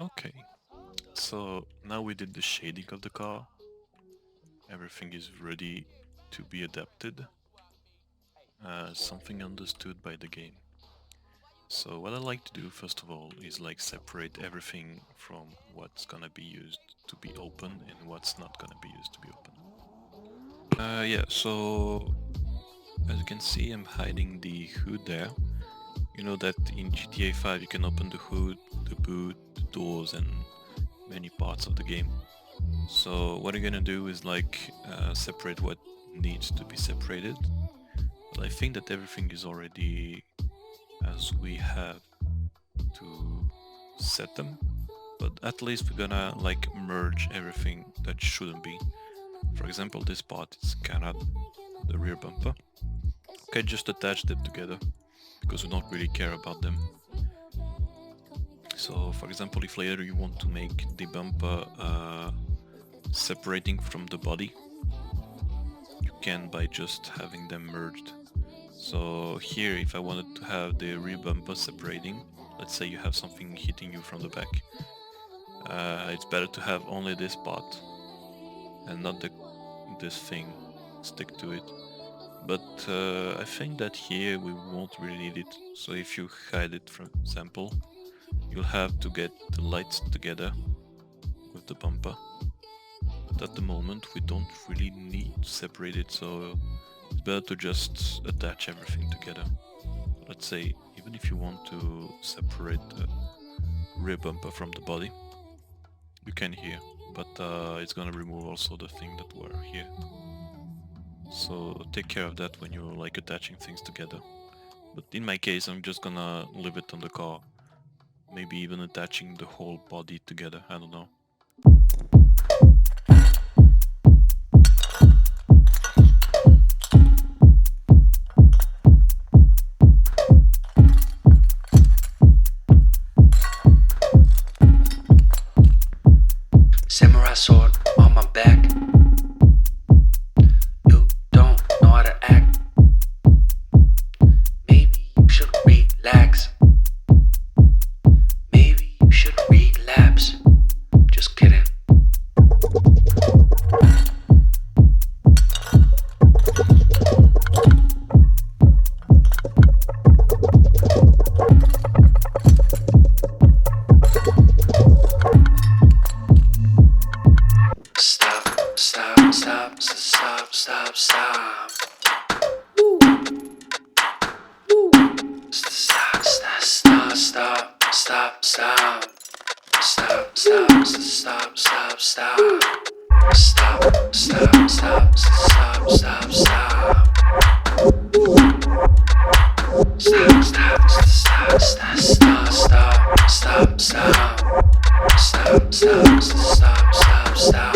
Okay, so now we did the shading of the car. Everything is ready to be adapted, something understood by the game. So what I like to do first of all is like separate everything from what's gonna be used to be open and what's not gonna be used to be open. Yeah, so as you can see, I'm hiding the hood there. You know that in GTA 5 you can open the hood, the boot, the doors and many parts of the game. So what I'm gonna do is like separate what needs to be separated. But I think that everything is already as we have to set them. But at least we're gonna like merge everything that shouldn't be. For example, this part is kinda the rear bumper. Okay, just attach them together because we don't really care about them. So for example, if later you want to make the bumper separating from the body, you can by just having them merged. So here, if I wanted to have the rear bumper separating, let's say you have something hitting you from the back, it's better to have only this part and not this thing stick to it. But I think that here we won't really need it. So if you hide it, for example, you'll have to get the lights together with the bumper. But at the moment we don't really need to separate it, so it's better to just attach everything together. Let's say even if you want to separate the rear bumper from the body, you can here, but it's gonna remove also the thing that were here. So take care of that when you're like attaching things together. But in my case, I'm just gonna leave it on the car. Maybe even attaching the whole body together, I don't know. Samurai sword on my back. You don't know how to act. Maybe you should relax. Maybe you should relapse. Just kidding. Stop, stop, stop, stop, stop, stop. Stop, stop, stop, stop, stop, stop. Stop, stop, stop, stop, stop. Stop, stop, stop, stop, stop, stop. Stop, stop, stop, stop, stop, stop, stop, stop. Stop, stop, stop, stop, stop.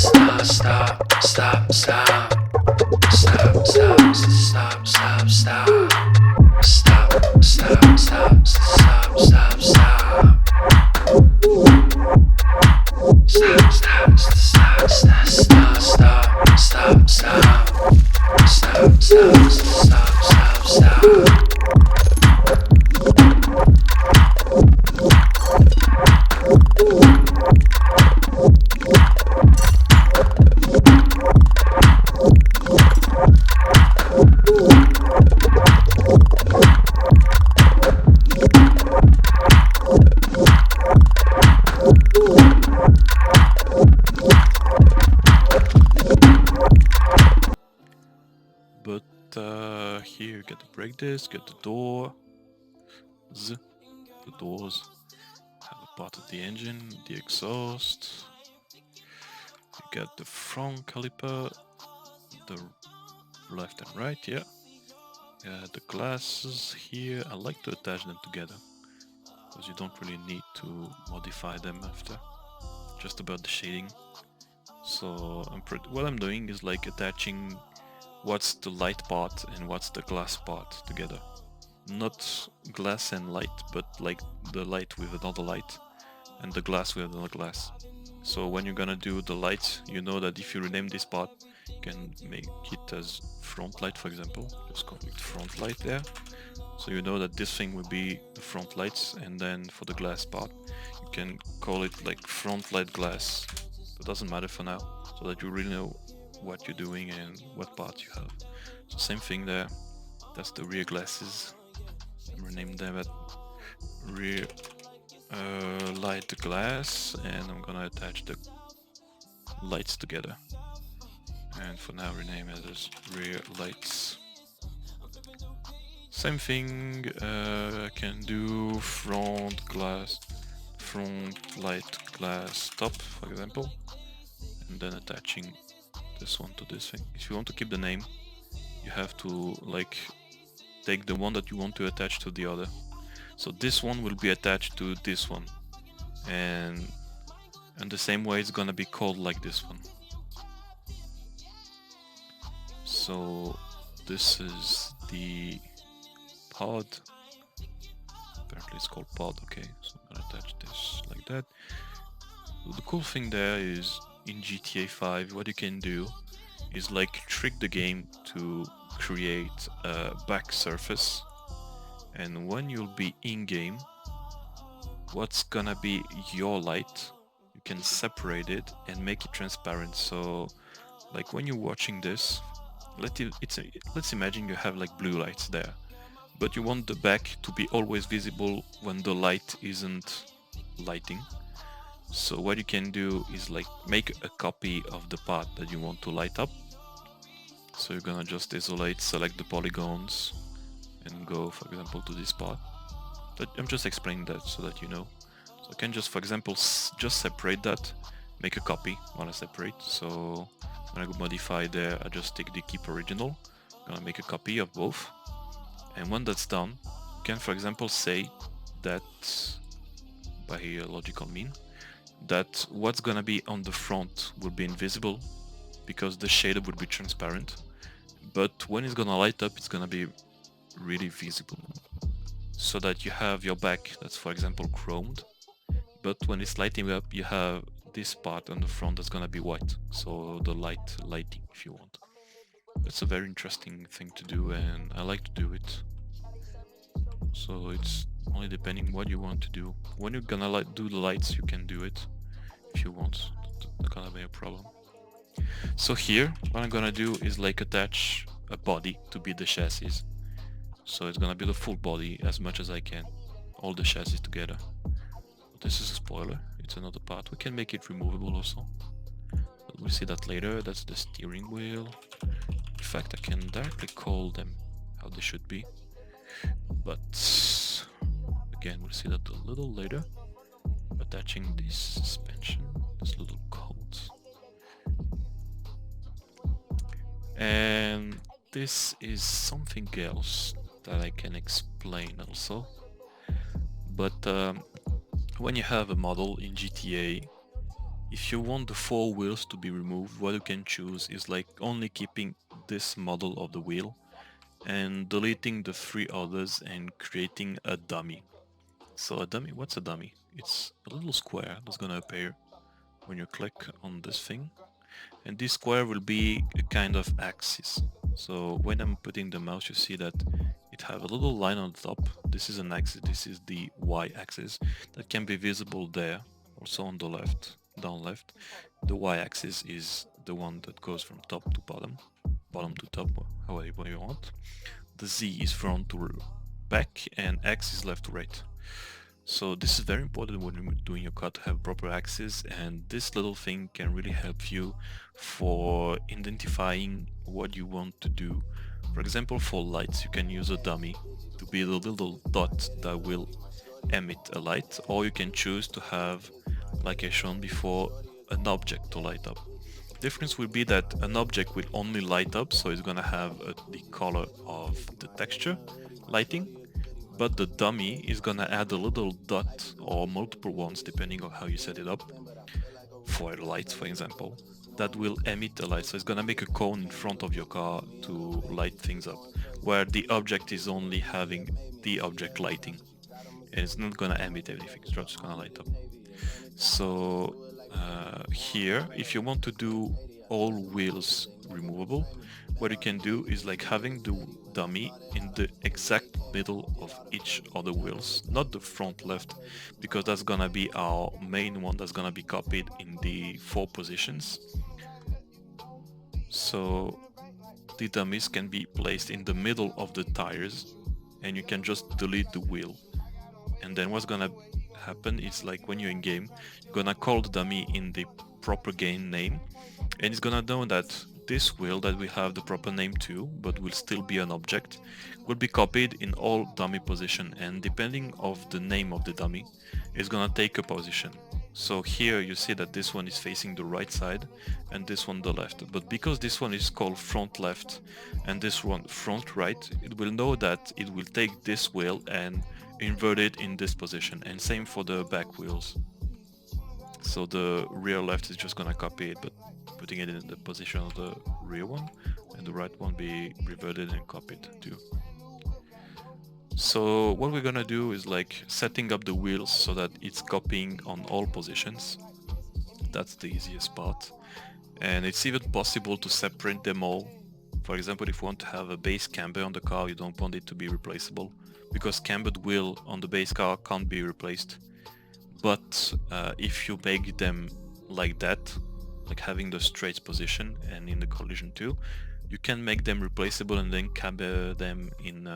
stop, stop, stop, stop. Stop, stop, stop, stop, stop. Stop, stop, stop, stop, stop, stop. Stop, stop, stop, stop, stop, stop, stop, stop. Stop, stop, stop, stop, stop. But here, get to break this, get the door, the doors, have a part of the engine, the exhaust, you get the front caliper, the left and right, yeah. The glasses here, I like to attach them together, because you don't really need to modify them after, just about the shading. So what I'm doing is like attaching what's the light part and what's the glass part together. Not glass and light, but like the light with another light and the glass with another glass. So when you're gonna do the light, you know that if you rename this part, you can make it as front light, for example. Just call it front light there. So you know that this thing will be the front lights, and then for the glass part, you can call it like front light glass. It doesn't matter for now, so that you really know what you're doing and what part you have. So same thing there. That's the rear glasses. Rename them at rear light glass, and I'm gonna attach the lights together. And for now, rename it as rear lights. Same thing. I can do front light glass top, for example, and then attaching this one to this thing. If you want to keep the name, you have to like take the one that you want to attach to the other. So this one will be attached to this one, and the same way it's gonna be called like this one. So this is the pod. Apparently it's called pod. Okay, so I'm gonna attach this like that. So the cool thing there is in GTA 5 what you can do is like trick the game to create a back surface, and when you'll be in game, what's gonna be your light, you can separate it and make it transparent. So like when you're watching this, let's imagine you have like blue lights there, but you want the back to be always visible when the light isn't lighting. So what you can do is like make a copy of the part that you want to light up. So you're gonna just isolate, select the polygons, and go, for example, to this part. But I'm just explaining that so that you know. So I can just, for example, just separate that, make a copy while I separate. So when I go modify there, I just take the keep original, I'm gonna make a copy of both. And when that's done, you can, for example, say that, by a logical mean, that what's gonna be on the front will be invisible because the shader would be transparent, but when it's gonna light up, it's gonna be really visible, so that you have your back that's, for example, chromed, but when it's lighting up, you have this part on the front that's gonna be white, so the lighting, if you want. It's a very interesting thing to do, and I like to do it. So it's only depending what you want to do. When you're gonna do the lights, you can do it if you want. Not gonna be a problem. So here, what I'm gonna do is like attach a body to be the chassis. So it's gonna be the full body as much as I can, all the chassis together. This is a spoiler, it's another part. We can make it removable also, but we'll see that later. That's the steering wheel. In fact, I can directly call them how they should be, but again, we'll see that a little later. Attaching this suspension, this little coat, and this is something else that I can explain also. But when you have a model in GTA, If you want the 4 wheels to be removed, what you can choose is like only keeping this model of the wheel and deleting the 3 others and creating a dummy. So a dummy, what's a dummy? It's a little square that's gonna appear when you click on this thing, and this square will be a kind of axis. So when I'm putting the mouse, you see that it have a little line on the top. This is an axis, this is the y-axis that can be visible there, also on the left, down left. The y-axis is the one that goes from top to bottom, bottom to top, however you want. The z is front to back, and x is left to right. So this is very important when you're doing your cut to have proper axis, and this little thing can really help you for identifying what you want to do. For example, for lights, you can use a dummy to be the little dot that will emit a light, or you can choose to have, like I shown before, an object to light up. The difference will be that an object will only light up, so it's gonna have the color of the texture lighting, but the dummy is gonna add a little dot or multiple ones depending on how you set it up, for lights for example, that will emit a light. So it's gonna make a cone in front of your car to light things up, where the object is only having the object lighting, and it's not gonna emit anything, it's just gonna light up. So here, if you want to do all wheels removable, what you can do is like having the dummy in the exact middle of each of the wheels, not the front left, because that's gonna be our main one that's gonna be copied in the 4 positions. So the dummies can be placed in the middle of the tires, and you can just delete the wheel. And then what's gonna happen is, like when you're in game, you're gonna call the dummy in the proper game name, and it's gonna know that this wheel that we have the proper name to, but will still be an object, will be copied in all dummy position, and depending of the name of the dummy, it's gonna take a position. So here you see that this one is facing the right side and this one the left, but because this one is called front left and this one front right, it will know that it will take this wheel and invert it in this position, and same for the back wheels. So the rear left is just gonna copy it, but putting it in the position of the rear one, and the right one be reverted and copied too. So what we're gonna do is like setting up the wheels so that it's copying on all positions. That's the easiest part. And it's even possible to separate them all. For example, if you want to have a base camber on the car, you don't want it to be replaceable, because cambered wheel on the base car can't be replaced. But if you make them like that, like having the straight position and in the collision too, you can make them replaceable and then camber them in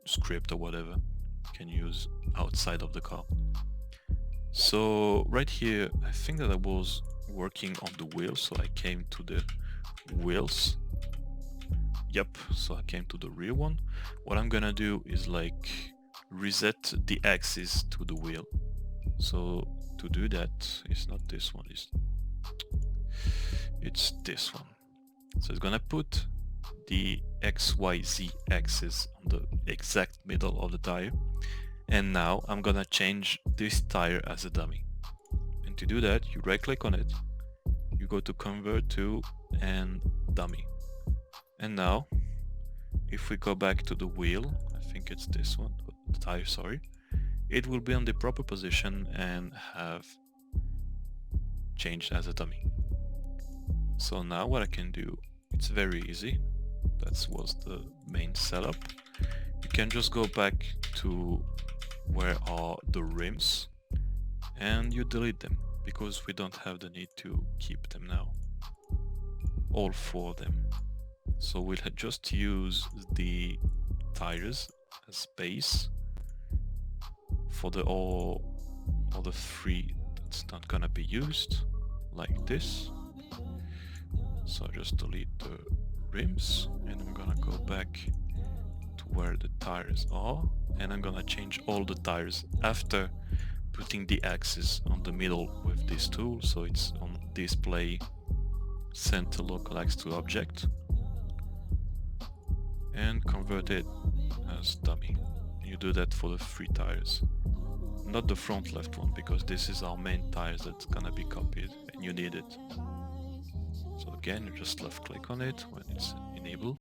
script or whatever you can use outside of the car. So right here, I think that I was working on the wheels, so I came to the wheels. Yep, so I came to the rear one. What I'm gonna do is like reset the axis to the wheel. So to do that, it's not this one, it's this one. So it's gonna put the XYZ axis on the exact middle of the tire, and now I'm gonna change this tire as a dummy. And to do that, you right click on it, you go to convert to and dummy, and now if we go back to the wheel, I think it's this one, the tire, sorry, it will be on the proper position and have changed as a dummy. So now what I can do, it's very easy. That was the main setup. You can just go back to where are the rims and you delete them, because we don't have the need to keep them now, all 4 of them. So we'll just use the tires as base for the all the 3 that's not gonna be used, like this. So just delete the rims, and I'm gonna go back to where the tires are, and I'm gonna change all the tires after putting the axis on the middle with this tool, so it's on display center local axis to object, and convert it as dummy. And you do that for the 3 tires, not the front left one, because this is our main tires that's gonna be copied and you need it. So again, you just left click on it when it's enabled.